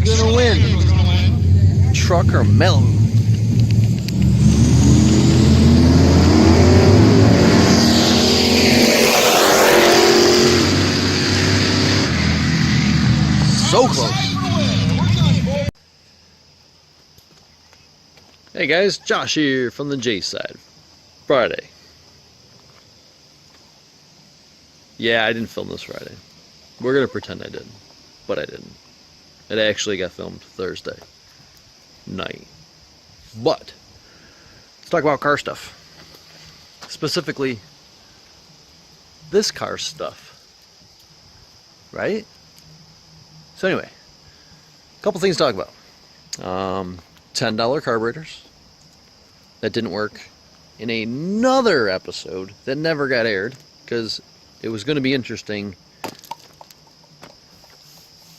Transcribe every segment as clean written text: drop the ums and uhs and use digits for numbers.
gonna win? Truck or mellow? So close. Hey guys, Josh here from the J side. Friday. Yeah, I didn't film this Friday. We're gonna pretend I did, but I didn't. It actually got filmed Thursday night. But let's talk about car stuff. Specifically, this car stuff. Right? So anyway, a couple things to talk about. $10 carburetors that didn't work in another episode that never got aired because it was going to be interesting.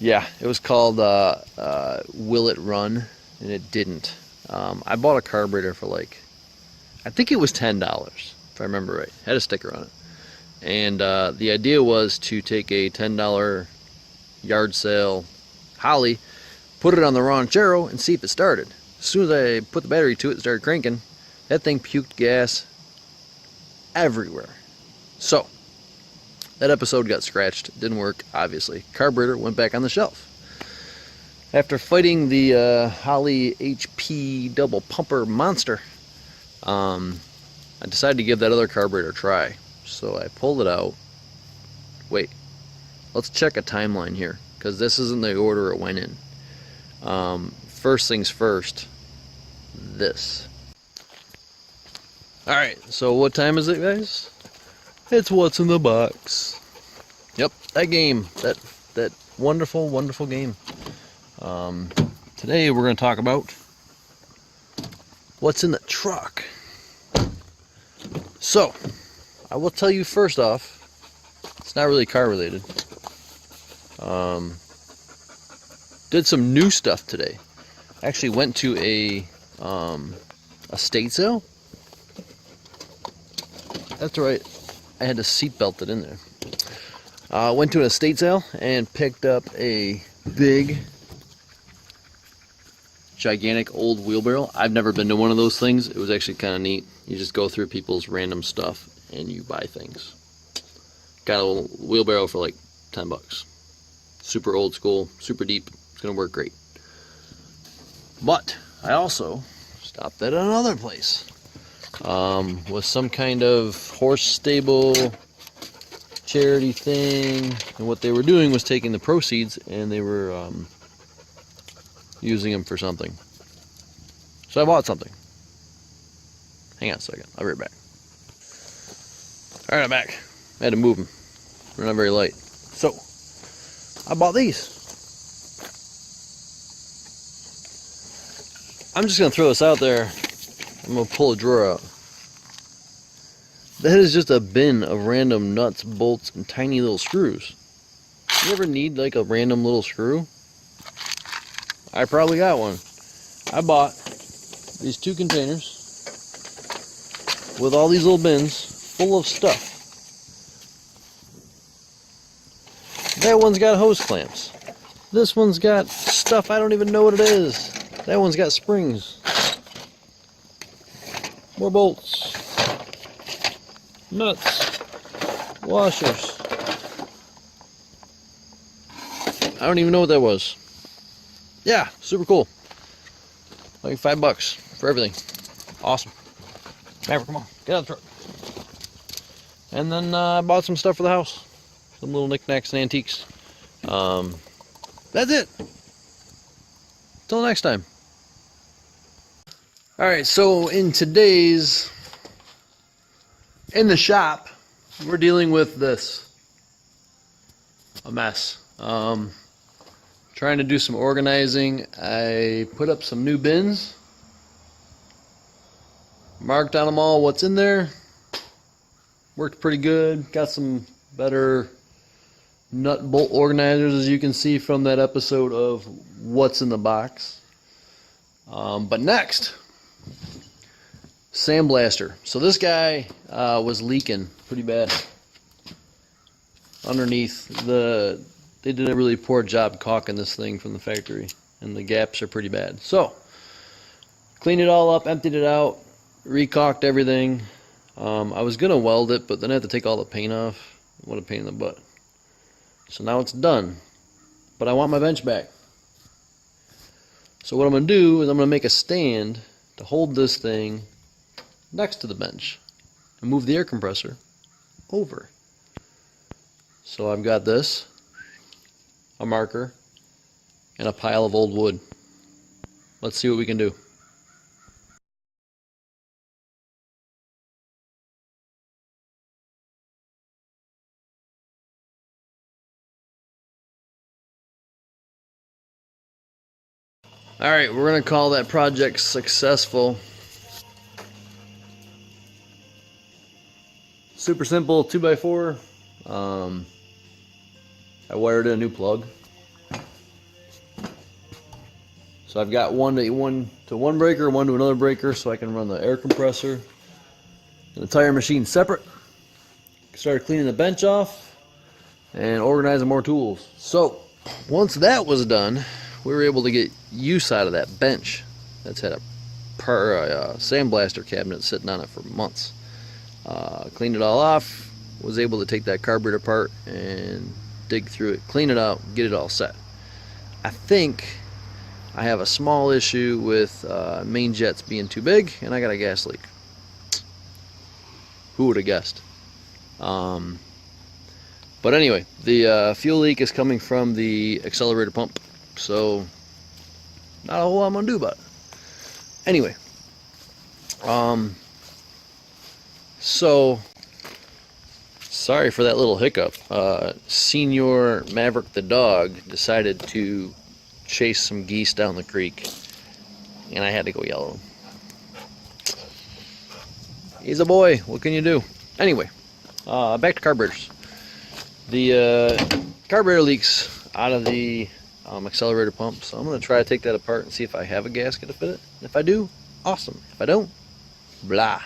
Yeah, it was called Will It Run? And it didn't. I bought a carburetor for like, I think it was $10 if I remember right. Had a sticker on it. And the idea was to take a $10 yard sale Holly, put it on the Ranchero and see if it started. As soon as I put the battery to it and started cranking, that thing puked gas everywhere. So that episode got scratched. Didn't work, obviously. Carburetor went back on the shelf. After fighting the Holly HP double pumper monster, I decided to give that other carburetor a try. So I pulled it out. Wait, let's check a timeline here, because this isn't the order it went in. First things first, this. Alright, so what time is it, guys? It's What's in the Box. Yep, that game. That wonderful, wonderful game. Today we're going to talk about what's in the truck. So, I will tell you first off, it's not really car related. Did some new stuff today. Actually went to a estate sale. That's right. I had to seat belt it in there. Went to an estate sale and picked up a big, gigantic old wheelbarrow. I've never been to one of those things. It was actually kind of neat. You just go through people's random stuff and you buy things. Got a little wheelbarrow for like 10 bucks. Super old school, super deep. It's gonna work great. But I also stopped at another place with some kind of horse stable charity thing, and what they were doing was taking the proceeds and they were using them for something. So I bought something. Hang on a second, I'll be right back. Alright, I'm back. I had to move them. They're not very light. So I bought these. I'm just going to throw this out there. I'm going to pull a drawer out. That is just a bin of random nuts, bolts, and tiny little screws. You ever need like a random little screw? I probably got one. I bought these 2 containers with all these little bins full of stuff. That one's got hose clamps. This one's got stuff I don't even know what it is. That one's got springs. More bolts. Nuts. Washers. I don't even know what that was. Yeah, super cool. Like $5 for everything. Awesome. Maverick, come on. Get out of the truck. And then I bought some stuff for the house. Some little knickknacks and antiques. That's it. Till next time. Alright, so in today's in the shop, we're dealing with this. A mess. Trying to do some organizing. I put up some new bins. Marked on them all what's in there. Worked pretty good. Got some better nut bolt organizers, as you can see from that episode of What's in the Box. But next, sandblaster. So this guy was leaking pretty bad underneath. They did a really poor job caulking this thing from the factory. and the gaps are pretty bad. So, cleaned it all up, emptied it out, recaulked everything. I was going to weld it, but then I had to take all the paint off. What a pain in the butt. So now it's done. But I want my bench back. So what I'm going to do is I'm going to make a stand to hold this thing next to the bench and move the air compressor over. So I've got this, a marker, and a pile of old wood. Let's see what we can do. Alright, we're going to call that project successful. Super simple 2x4. I wired in a new plug. So I've got one to one breaker, one to another breaker, so I can run the air compressor and the tire machine separate. Started cleaning the bench off and organizing more tools. So once that was done, we were able to get use out of that bench that's had a sandblaster cabinet sitting on it for months. Cleaned it all off, was able to take that carburetor apart and dig through it, clean it out, get it all set. I think I have a small issue with main jets being too big, and I got a gas leak. Who would have guessed? But anyway, the fuel leak is coming from the accelerator pump, so not a whole lot I'm gonna do about it. Anyway, so sorry for that little hiccup. Senior Maverick the dog decided to chase some geese down the creek, and I had to go yell at him. He's a boy, what can you do? Anyway, back to carburetors. The carburetor leaks out of the accelerator pump, so I'm going to try to take that apart and see if I have a gasket to fit it. And if I do, awesome. If I don't, blah.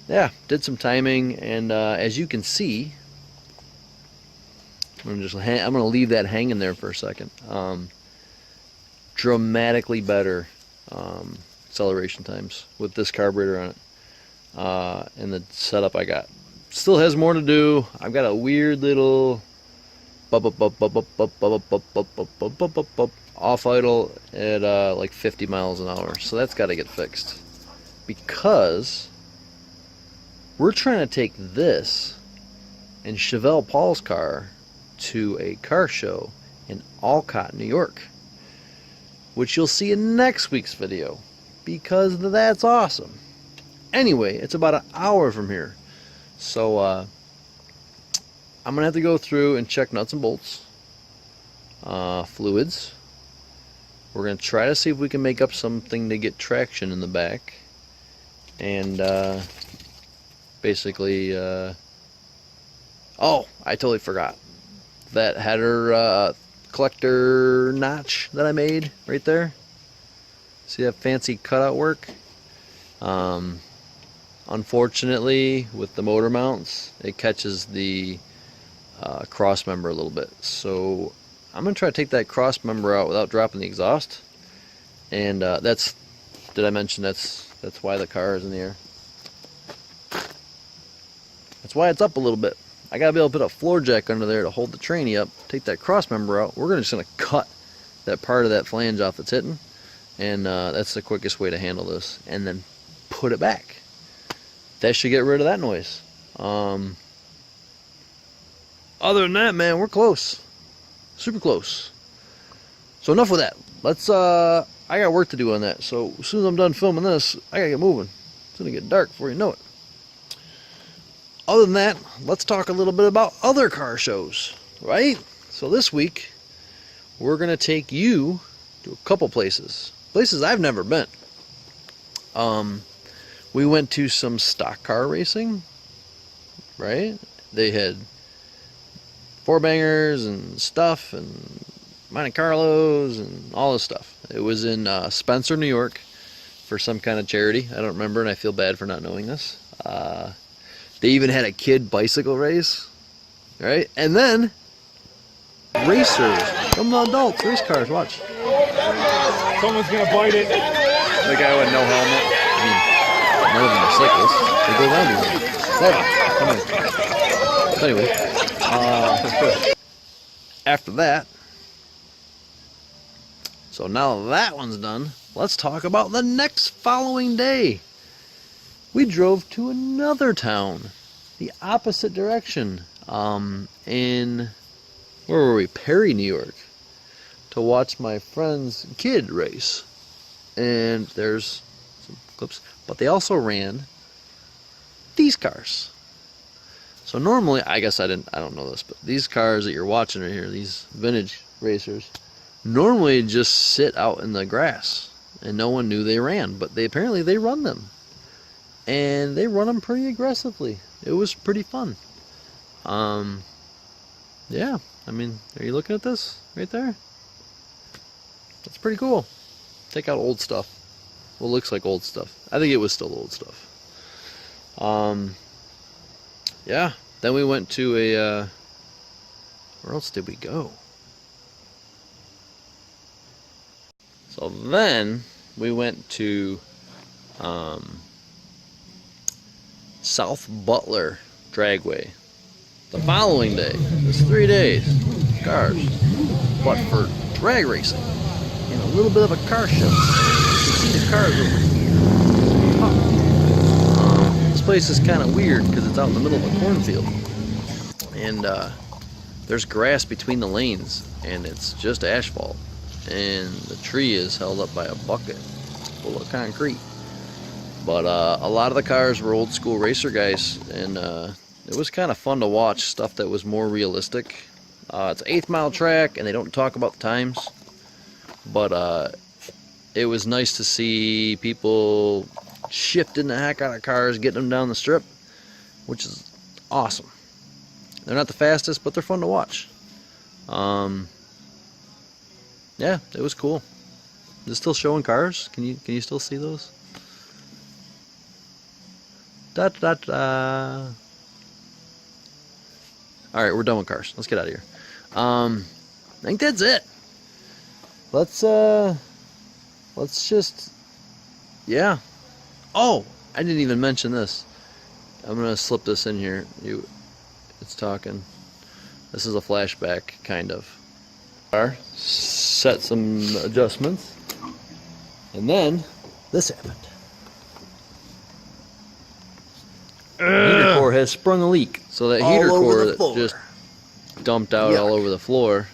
Yeah, did some timing, and as you can see, I'm going to leave that hanging there for a second. Dramatically better acceleration times with this carburetor on it, and the setup I got. Still has more to do. I've got a weird little off idle at like 50 miles an hour, so that's got to get fixed, because we're trying to take this and Chevelle Paul's car to a car show in Alcott, New York, which you'll see in next week's video, because that's awesome. Anyway, it's about an hour from here, so I'm gonna have to go through and check nuts and bolts, fluids. We're gonna try to see if we can make up something to get traction in the back, and basically, oh, I totally forgot that header collector notch that I made right there. See that fancy cutout work? Unfortunately, with the motor mounts, it catches the cross member a little bit. So I'm gonna try to take that cross member out without dropping the exhaust. And did I mention that's why the car is in the air? That's why it's up a little bit. I gotta be able to put a floor jack under there to hold the tranny up, take that cross member out. We're just gonna cut that part of that flange off that's hitting, and that's the quickest way to handle this, and then put it back. That should get rid of that noise. Other than that, man, we're close. Super close. So enough with that. Let's I got work to do on that. So as soon as I'm done filming this, I gotta get moving. It's gonna get dark before you know it. Other than that, let's talk a little bit about other car shows, right? So this week, we're gonna take you to a couple places I've never been. We went to some stock car racing, right? They had four bangers and stuff, and Monte Carlos and all this stuff. It was in Spencer, New York, for some kind of charity. I don't remember, and I feel bad for not knowing this. They even had a kid bicycle race, right? And then Racers. From the adults. Race cars. Watch. Someone's gonna bite it. The guy with no helmet. I mean, none of them are cyclists. They go around you. Anyway. After that. So now that one's done, let's talk about the next following day. We drove to another town, the opposite direction, in, where were we? Perry, New York, to watch my friend's kid race. And there's some clips, but they also ran these cars. So normally, I guess I don't know this, but these cars that you're watching right here, these vintage racers, normally just sit out in the grass and no one knew they ran, but apparently they run them, and they run them pretty aggressively. It was pretty fun. Yeah, I mean, are you looking at this right there? That's pretty cool. Take out old stuff. Well, it looks like old stuff. I think it was still old stuff. Yeah, then we went to a where else did we go? So then we went to SouthButler Dragway. The following day, it's 3 days, cars, but for drag racing and a little bit of a car show. You see the cars over here. This place is kind of weird because it's out in the middle of a cornfield, and there's grass between the lanes, and it's just asphalt. And the tree is held up by a bucket full of concrete. But a lot of the cars were old school racer guys, and it was kind of fun to watch stuff that was more realistic. It's an 8th mile track, and they don't talk about the times, but it was nice to see people shifting the heck out of cars, getting them down the strip, which is awesome. They're not the fastest, but they're fun to watch. Yeah, it was cool. Is it still showing cars? Can you still see those? Da da da. All right, we're done with cars. Let's get out of here. I think that's it. Let's just, yeah. Oh, I didn't even mention this. I'm gonna slip this in here. It's talking. This is a flashback, kind of. Set some adjustments, and then this happened. The heater core has sprung a leak, so that heater core that just dumped out all over the floor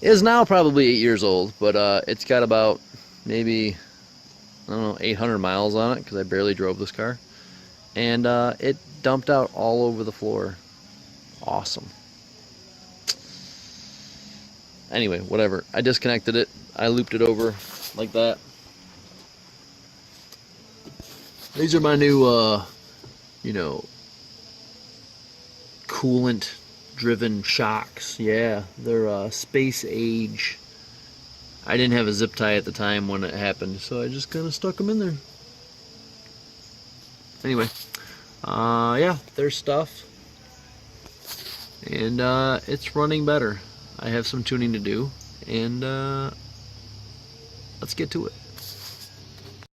is now probably 8 years old, but it's got about maybe, I don't know, 800 miles on it because I barely drove this car, and it dumped out all over the floor. Awesome. Anyway, whatever. I disconnected it. I looped it over like that. These are my new, you know, coolant-driven shocks. Yeah, they're space age. I didn't have a zip tie at the time when it happened, so I just kind of stuck them in there. Anyway, yeah, there's stuff. And it's running better. I have some tuning to do, and let's get to it.